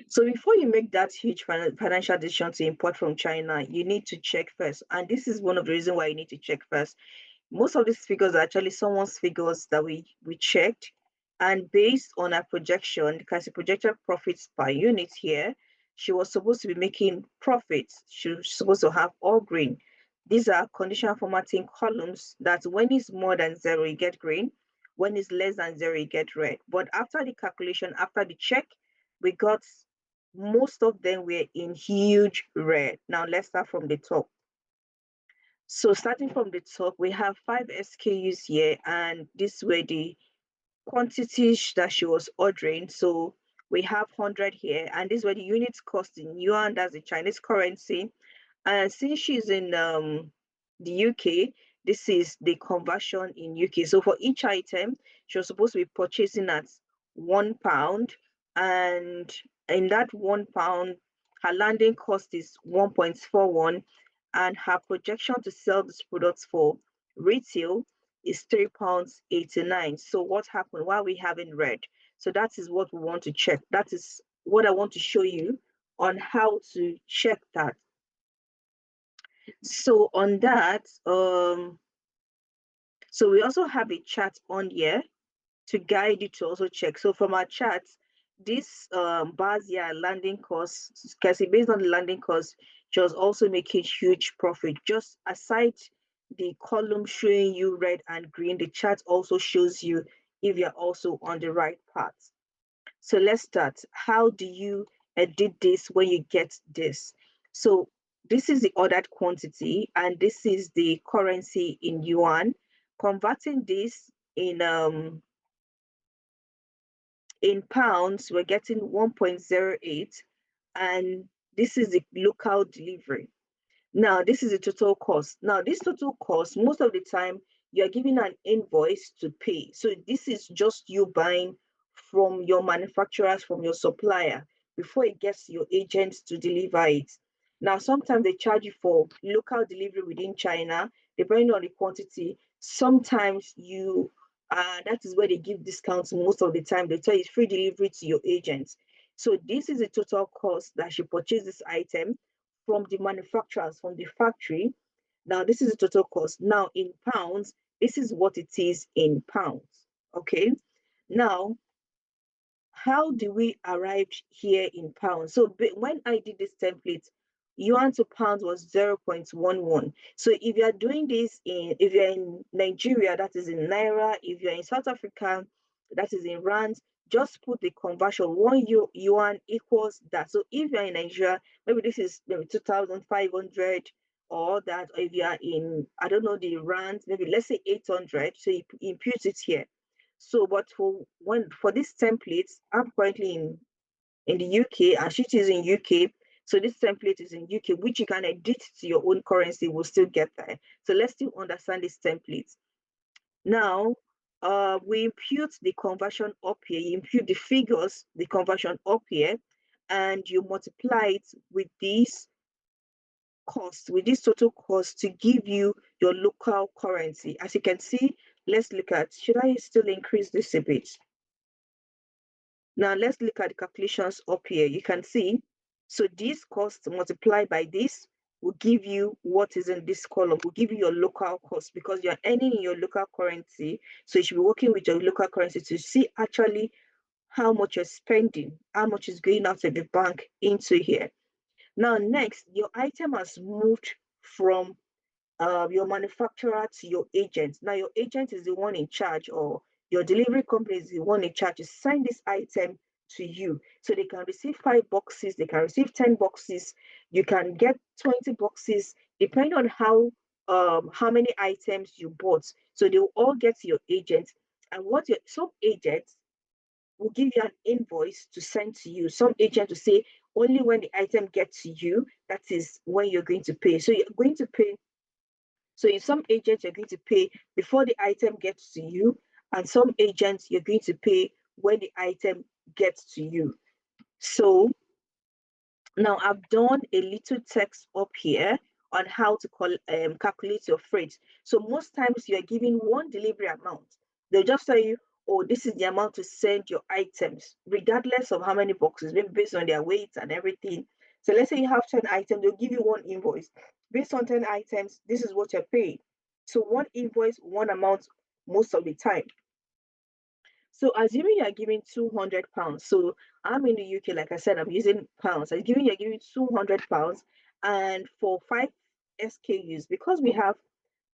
So before you make that huge financial decision to import from China, you need to check first. And this is one of the reasons why you need to check first. Most of these figures are actually someone's figures that we checked. And based on our projection, because the projected profits per unit here, she was supposed to be making profits. She was supposed to have all green. These are conditional formatting columns that when it's more than zero, you get green. When it's less than zero, you get red. But after the calculation, after the check, we got most of them were in huge red. Now let's start from the top. So starting from the top, we have 5 SKUs here, and this were the quantities that she was ordering. So we have 100 here, and this were the units cost in yuan, that's the Chinese currency. And since she's in the UK, this is the conversion in UK. So for each item, she was supposed to be purchasing at £1, and in that £1, her landing cost is 1.41, and her projection to sell these products for retail is £3.89. So what happened? Why are we having red? So that is what we want to check. That is what I want to show you on how to check that. So on that, so we also have a chart on here to guide you to also check. So from our charts, this bars here landing costs, because based on the landing cost, she was also making huge profit. Just aside the column showing you red and green, the chart also shows you if you're also on the right path. So let's start. How do you edit this when you get this? So this is the ordered quantity, and this is the currency in yuan. Converting this in pounds, we're getting 1.08, and this is the local delivery. Now, this is the total cost. Now, this total cost, most of the time, you're giving an invoice to pay. So this is just you buying from your manufacturers, from your supplier, before it gets your agents to deliver it. Now, sometimes they charge you for local delivery within China, depending on the quantity. Sometimes that is where they give discounts most of the time. They tell you it's free delivery to your agents. So this is the total cost that she purchased this item from the manufacturers, from the factory. Now, this is the total cost. Now, in pounds, this is what it is in pounds. Okay. Now, how do we arrive here in pounds? So when I did this template, yuan to pounds was 0.11. So if you're doing this if you're in Nigeria, that is in naira. If you're in South Africa, that is in rands. Just put the conversion. One yuan equals that. So if you're in Nigeria, maybe this is maybe 2,500 or that. Or if you are in, I don't know, the rands, maybe let's say 800. So you impute it here. So, but for this template, I'm currently in the UK and she is in UK. So this template is in UK, which you can edit to your own currency. We'll still get there. So let's still understand this template. Now, we impute the conversion up here. You impute the figures, the conversion up here, and you multiply it with this cost, with this total cost to give you your local currency. As you can see, let's look at, should I still increase this a bit? Now let's look at the calculations up here. You can see, so this cost multiplied by this will give you what is in this column, will give you your local cost because you're earning in your local currency. So you should be working with your local currency to see actually how much you're spending, how much is going out of the bank into here. Now, next, your item has moved from your manufacturer to your agent. Now, your agent is the one in charge, or your delivery company is the one in charge to send this item to you. So they can receive 5 boxes, they can receive 10 boxes, you can get 20 boxes, depending on how many items you bought. So they will all get to your agent. And some agents will give you an invoice to send to you. Some agent will say only when the item gets to you, that is when you're going to pay. So you're going to pay. So in some agents, you're going to pay before the item gets to you, and some agents you're going to pay when the item gets to you. So now I've done a little text up here on how to calculate your freight. So most times you're giving one delivery amount. They'll just tell you or this is the amount to send your items, regardless of how many boxes, maybe based on their weight and everything. So let's say you have 10 items, they'll give you one invoice. Based on 10 items, this is what you're paying. So one invoice, one amount most of the time. So assuming you're giving £200, so I'm in the UK, like I said, I'm using pounds. You're giving £200, and for 5 SKUs, because we have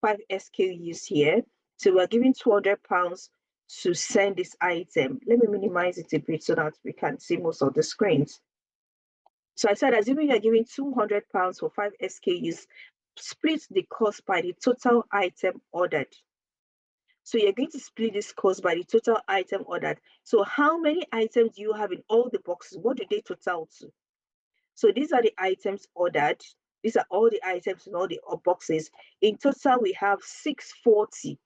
5 SKUs here, so we're giving £200 to send this item. Let me minimize it a bit so that we can see most of the screens. So I said, assuming you're giving £200 for 5 SKUs, split the cost by the total item ordered. So you're going to split this cost by the total item ordered. So how many items do you have in all the boxes? What do they total to? So these are the items ordered. These are all the items in all the boxes. In total, we have 640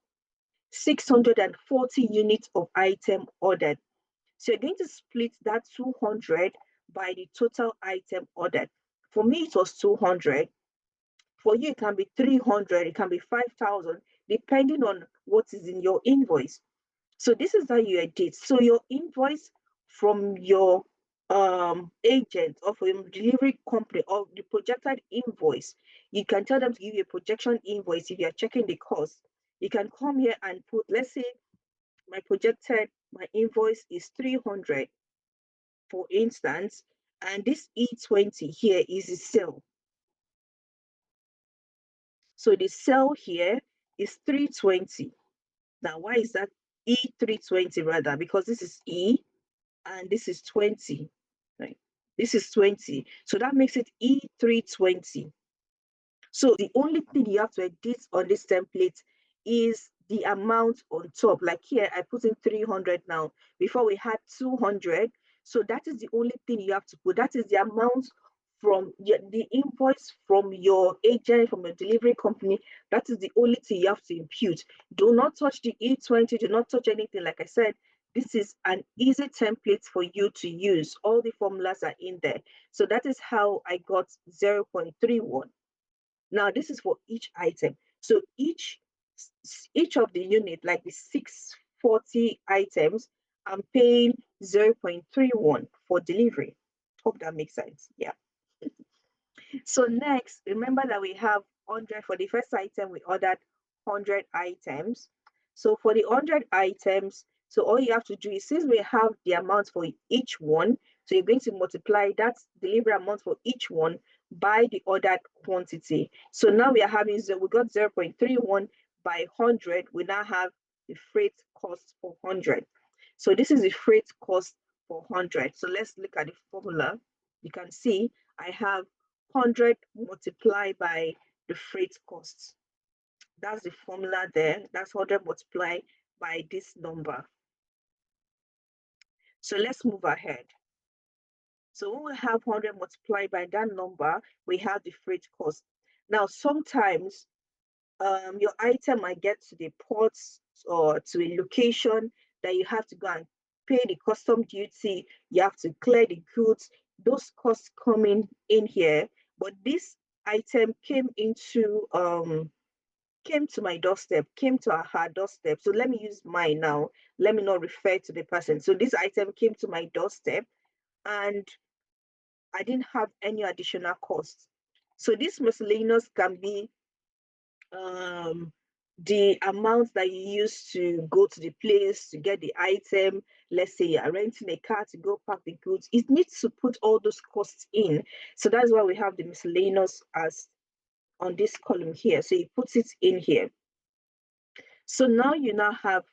units of item ordered. So you're going to split that 200 by the total item ordered. For me, it was 200. For you, it can be 300, it can be 5,000, depending on what is in your invoice. So this is how you edit. So your invoice from your agent or from your delivery company, or the projected invoice, you can tell them to give you a projection invoice if you're checking the cost. You can come here and put, let's say my invoice is 300, for instance, and this E20 here is the sale. So the sale here is 320. Now, why is that E320 rather? Because this is E and this is 20. Right? This is 20. So that makes it E320. So the only thing you have to edit on this template is the amount on top. Like here, I put in 300 now. Before we had 200. So that is the only thing you have to put. That is the amount from the invoice from your agent, from your delivery company. That is the only thing you have to impute. Do not touch the E20. Do not touch anything. Like I said, this is an easy template for you to use. All the formulas are in there. So that is how I got 0.31. Now, this is for each item. So each of the unit, like the 640 items, I'm paying 0.31 for delivery. Hope that makes sense. Yeah. So next, remember that we have 100 for the first item. We ordered 100 items. So for the 100 items, so all you have to do is, since we have the amount for each one, so you're going to multiply that delivery amount for each one by the ordered quantity. So now we are having, we got 0.31 by 100. We now have the freight cost for 100. So this is the freight cost for 100. So let's look at the formula. You can see I have 100 multiplied by the freight costs. That's the formula there. That's 100 multiplied by this number. So let's move ahead. So when we have 100 multiplied by that number, we have the freight cost. Now, sometimes your item might get to the ports or to a location that you have to go and pay the custom duty. You have to clear the goods. Those costs coming in here, but this item came to my doorstep, came to her doorstep. So let me use mine now. Let me not refer to the person. So this item came to my doorstep and I didn't have any additional costs. So this miscellaneous can be the amount that you use to go to the place to get the item. Let's say you're renting a car to go pack the goods. It needs to put all those costs in. So that's why we have the miscellaneous as on this column here. So it puts it in here. So now you now have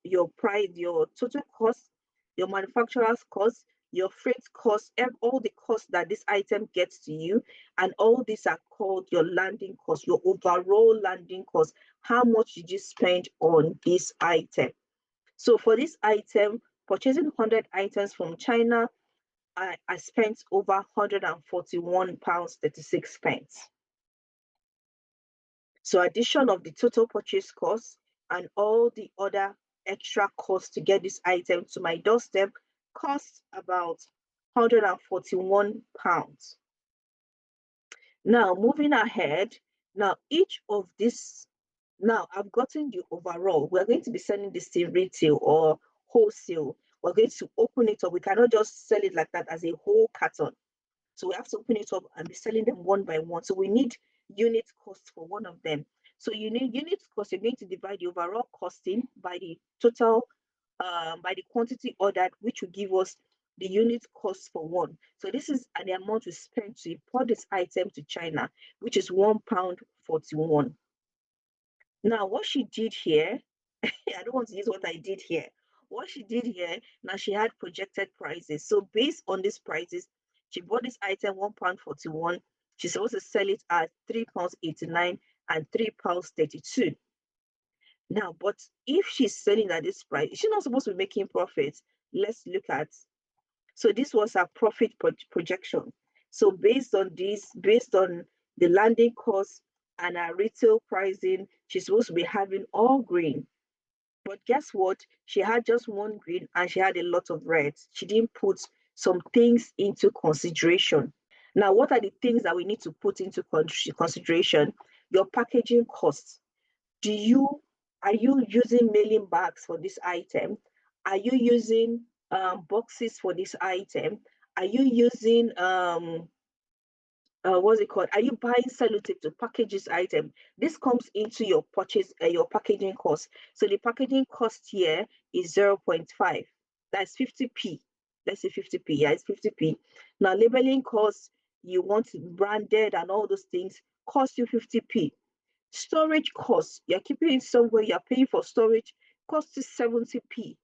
your price, your total cost, your manufacturer's cost, your freight cost, and all the costs that this item gets to you, and all these are called your landing cost, your overall landing cost. How much did you spend on this item? So for this item, purchasing 100 items from China, I spent over £141.36. So addition of the total purchase cost and all the other extra costs to get this item to my doorstep costs about £141. Now, moving ahead, now each of this, now I've gotten the overall. We're going to be sending this to retail or wholesale, we're going to open it up. We cannot just sell it like that as a whole carton. So we have to open it up and be selling them one by one. So we need unit cost for one of them. So you need unit cost. You're going to divide the overall costing by the total, by the quantity ordered, which will give us the unit cost for one. So this is the amount we spent to import this item to China, which is £1.41. Now, what she did here, I don't want to use what I did here. What she did here, now she had projected prices. So based on these prices, she bought this item £1.41. She's supposed to sell it at £3.89 and £3.32. Now, but if she's selling at this price, she's not supposed to be making profits. Let's look at. So this was her profit projection. So based on this, based on the landing cost and her retail pricing, she's supposed to be having all green. But guess what? She had just one green and she had a lot of reds. She didn't put some things into consideration. Now, what are the things that we need to put into consideration? Your packaging costs. Are you using mailing bags for this item? Are you using boxes for this item? Are you using what's it called? Are you buying sellotape to package this item? This comes into your purchase, your packaging cost. So the packaging cost here is 0.5. That's 50p. Let's say 50p. Yeah, it's 50p. Now labeling costs, you want branded and all those things, cost you 50p. Storage costs, you're keeping it somewhere, you're paying for storage, cost is 70p.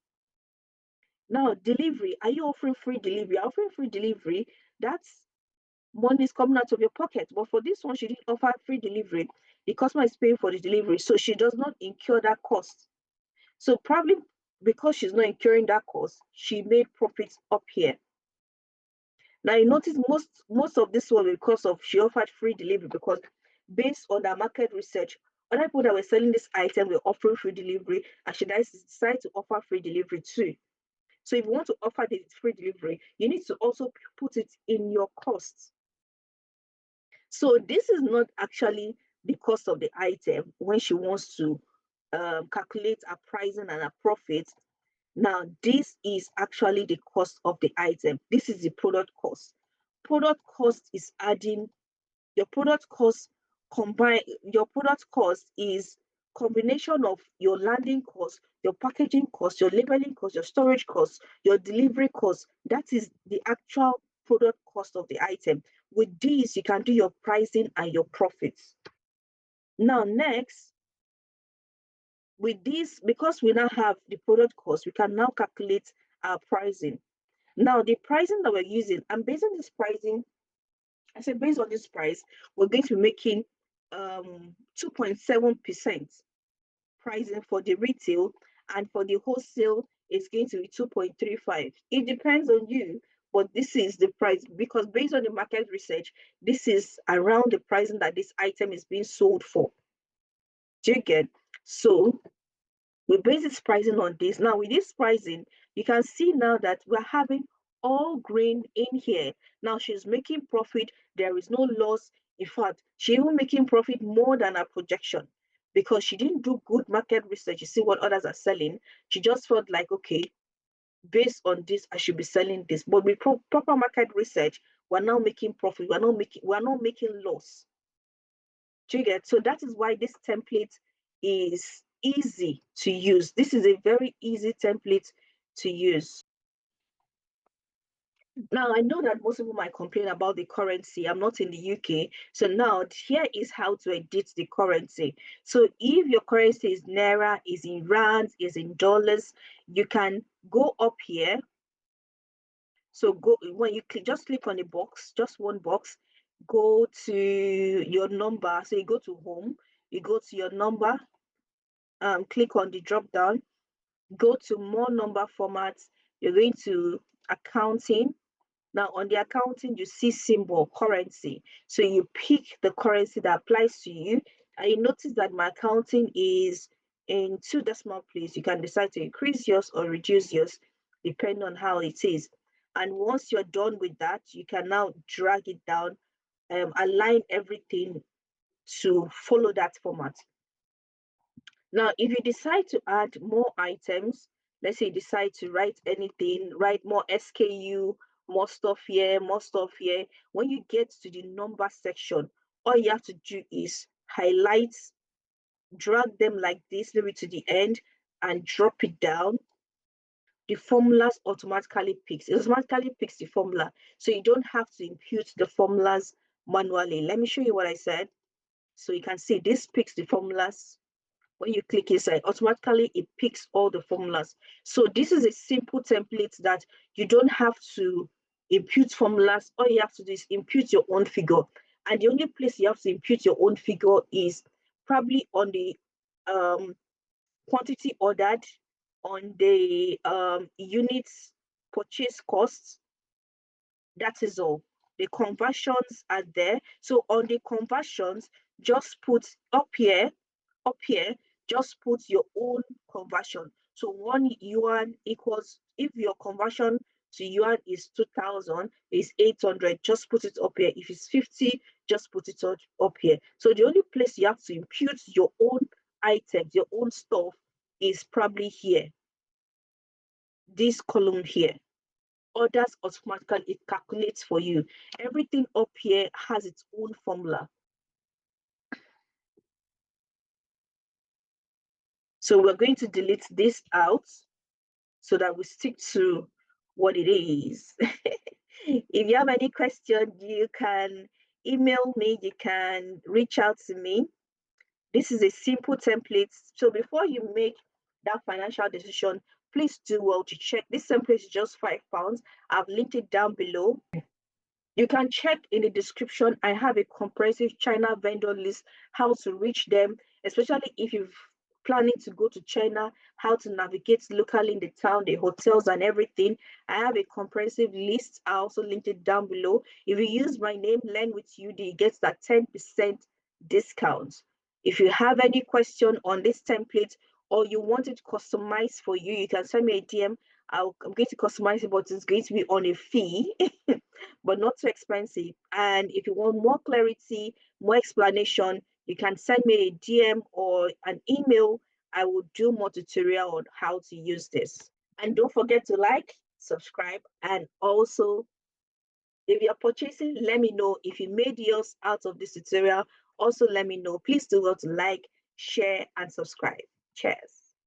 Now delivery, are you offering free delivery? Offering free delivery, that's money is coming out of your pocket. But for this one, she didn't offer free delivery. The customer is paying for the delivery, so she does not incur that cost. So probably because she's not incurring that cost, she made profits up here. Now you notice most of this was because of she offered free delivery, because based on the market research, other people that were selling this item were offering free delivery, and she decided to offer free delivery too. So if you want to offer the free delivery, you need to also put it in your costs. So this is not actually the cost of the item when she wants to calculate her pricing and her profit. Now, this is actually the cost of the item. This is the product cost. Product cost is adding your product cost your product cost is combination of your landing cost, your packaging cost, your labeling cost, your storage cost, your delivery cost. That is the actual product cost of the item. With these, you can do your pricing and your profits. Now, next, with this, because we now have the product cost, we can now calculate our pricing. Now, the pricing that we're using, and based on this pricing, I said based on this price, we're going to be making 2.7% pricing for the retail, and for the wholesale, it's going to be 2.35. It depends on you, but this is the price, because based on the market research, this is around the pricing that this item is being sold for. Do you get? So we base this pricing on this. Now with this pricing, you can see now that we're having all green in here. Now she's making profit. There is no loss. In fact, she's even making profit more than her projection, because she didn't do good market research. You see what others are selling. She just felt like, okay, based on this, I should be selling this. But with proper market research, we're now making profit. We're not making loss. Do you get? So that is why this template is easy to use. This is a very easy template to use. Now, I know that most people might complain about the currency. I'm not in the UK. So now here is how to edit the currency. So if your currency is Naira, is in Rands, is in dollars, you can go up here. So go when you just click on a box, just one box, go to your number. So you go to home, you go to your number, click on the drop down, go to more number formats. You're going to accounting. Now on the accounting, you see symbol currency. So you pick the currency that applies to you. And you notice that my accounting is in 2 decimal place. You can decide to increase yours or reduce yours, depending on how it is. And once you're done with that, you can now drag it down, align everything to follow that format. Now, if you decide to add more items, let's say you decide to write anything, write more SKU, more stuff here, more stuff here. When you get to the number section, all you have to do is highlight, drag them like this, maybe to the end, and drop it down. The formulas automatically picks. It automatically picks the formula. So you don't have to impute the formulas manually. Let me show you what I said. So you can see this picks the formulas. When you click inside, automatically it picks all the formulas. So this is a simple template that you don't have to impute formulas. All you have to do is impute your own figure. And the only place you have to impute your own figure is probably on the quantity ordered, on the units purchase costs. That is all. The conversions are there. So on the conversions, just put up here, just put your own conversion. So 1 yuan equals, if your conversion to yuan is 2000, is 800, just put it up here. If it's 50, just put it up here. So the only place you have to impute your own items, your own stuff, is probably here, this column here. Others automatically it calculates for you. Everything up here has its own formula. So we're going to delete this out so that we stick to what it is. If you have any question, you can email me, you can reach out to me. This is a simple template. So before you make that financial decision, please do well to check. This template is just £5. I've linked it down below. You can check in the description. I have a comprehensive China vendor list, how to reach them, especially if you're planning to go to China, how to navigate locally in the town, the hotels and everything. I have a comprehensive list. I also linked it down below. If you use my name, Learn with UD, you get that 10% discount. If you have any question on this template or you want it customized for you, you can send me a DM. I'm going to customize it, but it's going to be on a fee. But not too expensive. And if you want more clarity, more explanation, you can send me a DM or an email. I will do more tutorial on how to use this. And don't forget to like, subscribe, and also if you're purchasing, let me know. If you made yours out of this tutorial, also let me know. Please do well to like, share, and subscribe. Cheers.